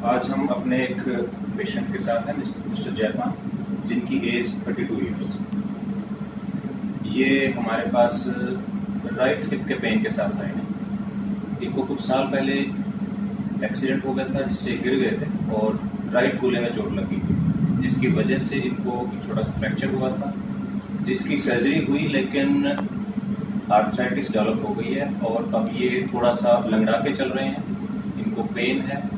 आज हम अपने एक पेशेंट के साथ हैं, मिस्टर जयपान, जिनकी एज 32 ईयर्स। ये हमारे पास राइट हिप के पेन के साथ आए हैं। इनको कुछ साल पहले एक्सीडेंट हो गया था जिससे गिर गए थे और राइट कूल्हे में चोट लगी थी, जिसकी वजह से इनको एक छोटा सा फ्रैक्चर हुआ था, जिसकी सर्जरी हुई लेकिन आर्थराइटिस डेवलप हो गई है और अब ये थोड़ा सा लंगड़ा के चल रहे हैं। इनको पेन है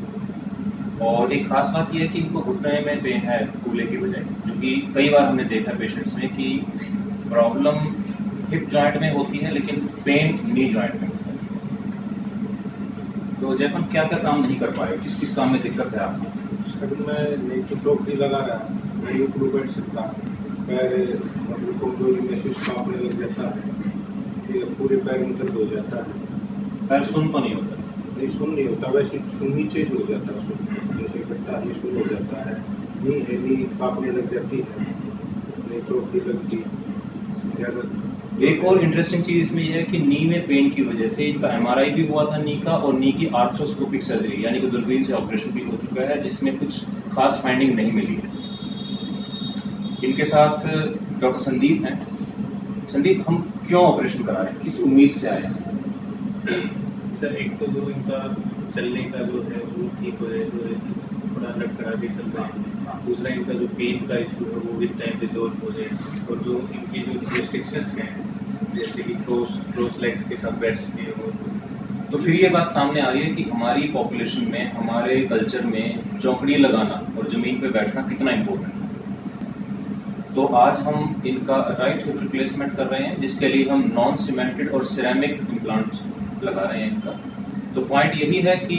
और एक खास बात यह है कि इनको घुटने में पेन है कूल्हे की वजह, जो कि कई बार हमने देखा पेशेंट्स में कि प्रॉब्लम हिप जॉइंट में होती है लेकिन पेन नी जॉइंट में होता है। तो जयपान क्या क्या काम नहीं कर पाए, किस किस काम में दिक्कत है आपको? सर मैं नहीं तो चौकड़ी लगा रहा, नहीं ऊपर बैठ सकता, पैर मतलब कमजोरी महसूस कांपने लग जाता है, फिर पूरे पैर में दर्द हो जाता है। पैर सुन तो नहीं होता? नहीं सुन नहीं होता, वैसे सुन नीचे हो जाता है, सुन जैसे करता है सुन हो जाता है, नी कांपने लग जाती है, नहीं चौकड़ी लगती ज़्यादा। एक और इंटरेस्टिंग चीज़ इसमें यह है कि नी में पेन की वजह से इनका एमआरआई भी हुआ था नी का, और नी की आर्थ्रोस्कोपिक सर्जरी यानी कि दूरबीन से ऑपरेशन भी हो चुका है, जिसमें कुछ खास फाइंडिंग नहीं मिली है। इनके साथ डॉक्टर संदीप हैं। संदीप, हम क्यों ऑपरेशन करा रहे हैं, किस उम्मीद से आए हैं? सर एक तो जो इनका चलने का जो है वो ठीक हो जाए, जो है थोड़ा लटकड़ा के चल रहा है। दूसरा इनका जो पेन का इशू है वो विद टाइम रिजॉल्व हो जाए, और जो इनकी जो रिस्ट्रिक्शंस हैं जैसे कि क्रोस लेग्स के साथ बैठने हो। तो फिर ये बात सामने आ रही है कि हमारी पॉपुलेशन में, हमारे कल्चर में चौकड़ी लगाना और ज़मीन पे बैठना कितना इम्पोर्टेंट है। तो आज हम इनका राइट हिप रिप्लेसमेंट कर रहे हैं, जिसके लिए हम नॉन सीमेंटेड और सिरेमिक इम्प्लांट लगा रहे हैं इनका। तो पॉइंट यही है कि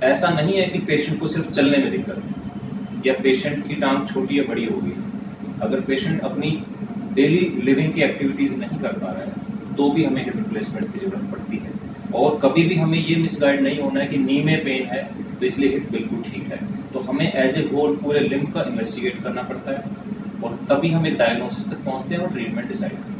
ऐसा नहीं है कि पेशेंट को सिर्फ चलने में दिक्कत है या पेशेंट की टांग छोटी या बड़ी होगी। अगर पेशेंट अपनी डेली लिविंग की एक्टिविटीज़ नहीं कर पा रहा है तो भी हमें हिप रिप्लेसमेंट की ज़रूरत पड़ती है। और कभी भी हमें ये मिसगाइड नहीं होना है कि नी में पेन है तो इसलिए हिप बिल्कुल ठीक है। तो हमें एज ए होल पूरे लिम्ब का इन्वेस्टिगेट करना पड़ता है और तभी हमें डायग्नोसिस तक पहुंचते हैं और ट्रीटमेंट डिसाइड करते हैं।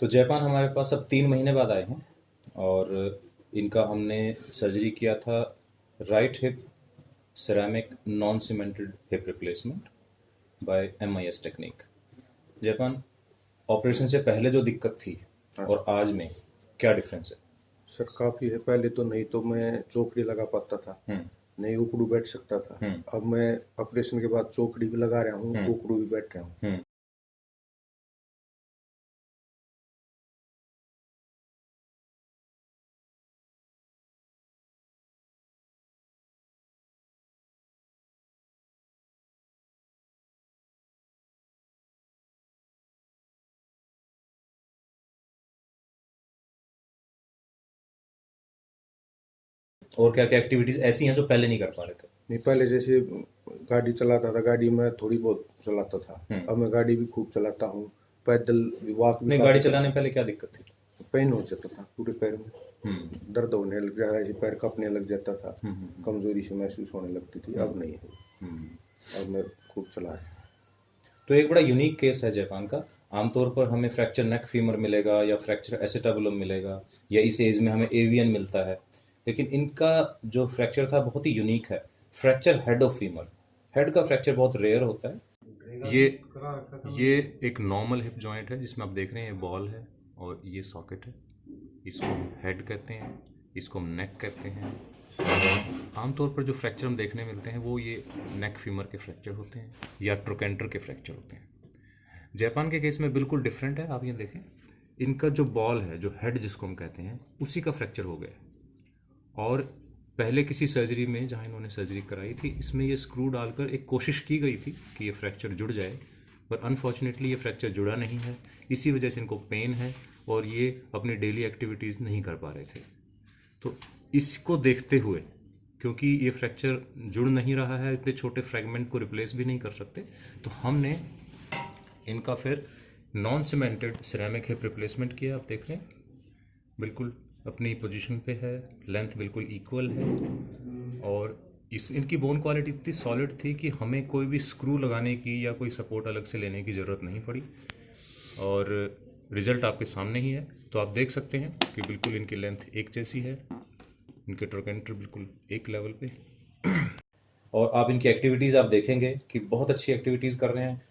तो जयपान हमारे पास अब 3 महीने बाद आए हैं और इनका हमने सर्जरी किया था right hip ceramic non cemented hip replacement by MIS technique. जयपान, ऑपरेशन से पहले जो दिक्कत थी और आज में क्या डिफरेंस है? सर काफ़ी है, पहले तो नहीं तो मैं चौकड़ी लगा पाता था, नहीं उकड़ू बैठ सकता था। अब मैं ऑपरेशन के बाद चौकड़ी भी लगा रहा हूँ, उकड़ू भी बैठ रहा हूँ। और क्या क्या एक्टिविटीज़ ऐसी हैं जो पहले नहीं कर पा रहे थे? नहीं पहले जैसे गाड़ी चलाता था, गाड़ी में थोड़ी बहुत चलाता था, अब मैं गाड़ी भी खूब चलाता हूँ, पैदल वॉक भी। नहीं, गाड़ी चलाने में पहले क्या दिक्कत थी? पेन हो जाता था पूरे पैर में, दर्द होने लग जाता था, पैर कांपने लग जाता था, कमजोरी से महसूस होने लगती थी। अब नहीं है, अब मैं खूब चला रहा हूँ। तो एक बड़ा यूनिक केस है जयपान का। आमतौर पर हमें फ्रैक्चर नेक फीमर मिलेगा या फ्रैक्चर एसिटाबुलम मिलेगा या इस एज में हमें एवियन मिलता है, लेकिन इनका जो फ्रैक्चर था बहुत ही यूनिक है। Fracture head of femur, head का फ्रैक्चर बहुत रेयर होता है। ये एक नॉर्मल हिप जॉइंट है जिसमें आप देख रहे हैं ये बॉल है और ये सॉकेट है। इसको हम हेड कहते हैं, इसको हम नेक कहते हैं। आमतौर पर जो फ्रैक्चर हम देखने मिलते हैं वो ये नेक फीमर के फ्रैक्चर होते हैं या ट्रोकेंटर के फ्रैक्चर होते हैं। जापान के केस में बिल्कुल डिफरेंट है। आप ये देखें, इनका जो बॉल है, जो हेड जिसको हम कहते हैं, उसी का फ्रैक्चर हो गया। और पहले किसी सर्जरी में जहाँ इन्होंने सर्जरी कराई थी, इसमें ये स्क्रू डालकर एक कोशिश की गई थी कि ये फ्रैक्चर जुड़ जाए, पर अनफॉर्चुनेटली ये फ्रैक्चर जुड़ा नहीं है। इसी वजह से इनको पेन है और ये अपनी डेली एक्टिविटीज़ नहीं कर पा रहे थे। तो इसको देखते हुए, क्योंकि ये फ्रैक्चर जुड़ नहीं रहा है, इतने छोटे फ्रैगमेंट को रिप्लेस भी नहीं कर सकते, तो हमने इनका फिर non cemented ceramic hip replacement किया। आप देख रहे हैं बिल्कुल अपनी पोजीशन पे है, लेंथ बिल्कुल इक्वल है, और इस इनकी बोन क्वालिटी इतनी सॉलिड थी कि हमें कोई भी स्क्रू लगाने की या कोई सपोर्ट अलग से लेने की ज़रूरत नहीं पड़ी, और रिज़ल्ट आपके सामने ही है। तो आप देख सकते हैं कि बिल्कुल इनकी लेंथ एक जैसी है, इनके ट्रोकेंटर बिल्कुल एक लेवल पे, और आप इनकी एक्टिविटीज़ आप देखेंगे कि बहुत अच्छी एक्टिविटीज़ कर रहे हैं।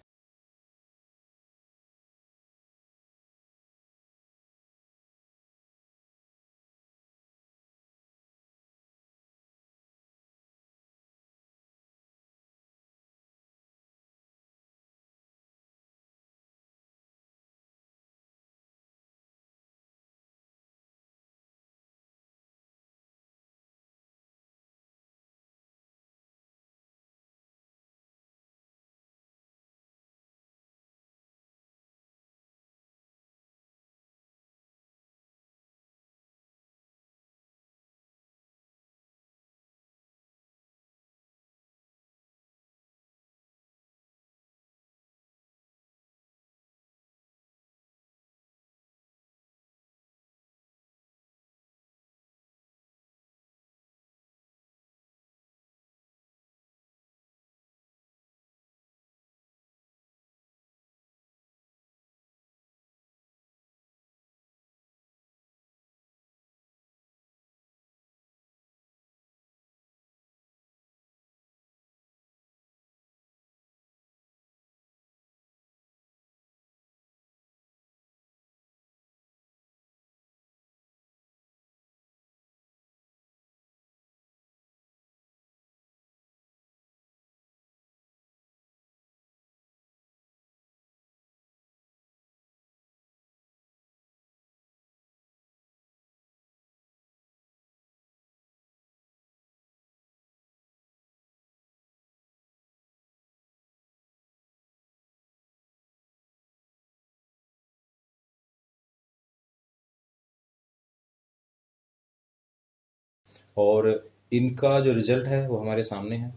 और इनका जो रिज़ल्ट है वो हमारे सामने है।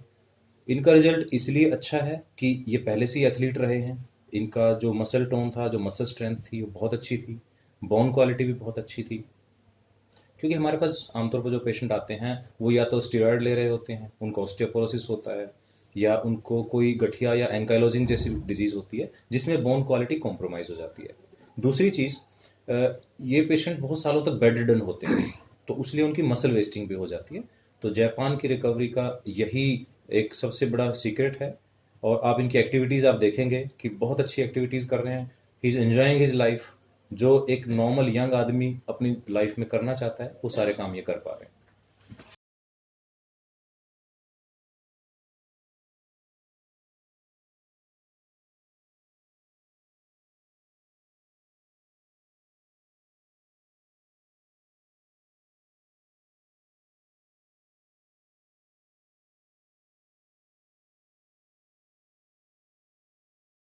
इनका रिज़ल्ट इसलिए अच्छा है कि ये पहले से ही एथलीट रहे हैं। इनका जो मसल टोन था, जो मसल स्ट्रेंथ थी, वो बहुत अच्छी थी। बोन क्वालिटी भी बहुत अच्छी थी। क्योंकि हमारे पास आमतौर पर जो पेशेंट आते हैं वो या तो स्टेरॉयड ले रहे होते हैं, उनका ऑस्टियोपोरोसिस होता है, या उनको कोई गठिया या एंकाइलोजिंग जैसी डिजीज़ होती है जिसमें बोन क्वालिटी कॉम्प्रोमाइज़ हो जाती है। दूसरी चीज़, ये पेशेंट बहुत सालों तक बेड रिडन होते हैं, तो इसलिए उनकी मसल वेस्टिंग भी हो जाती है। तो जापान की रिकवरी का यही एक सबसे बड़ा सीक्रेट है। और आप इनकी एक्टिविटीज़ आप देखेंगे कि बहुत अच्छी एक्टिविटीज़ कर रहे हैं। He is enjoying his life. जो एक नॉर्मल यंग आदमी अपनी लाइफ में करना चाहता है वो सारे काम ये कर पा रहे हैं।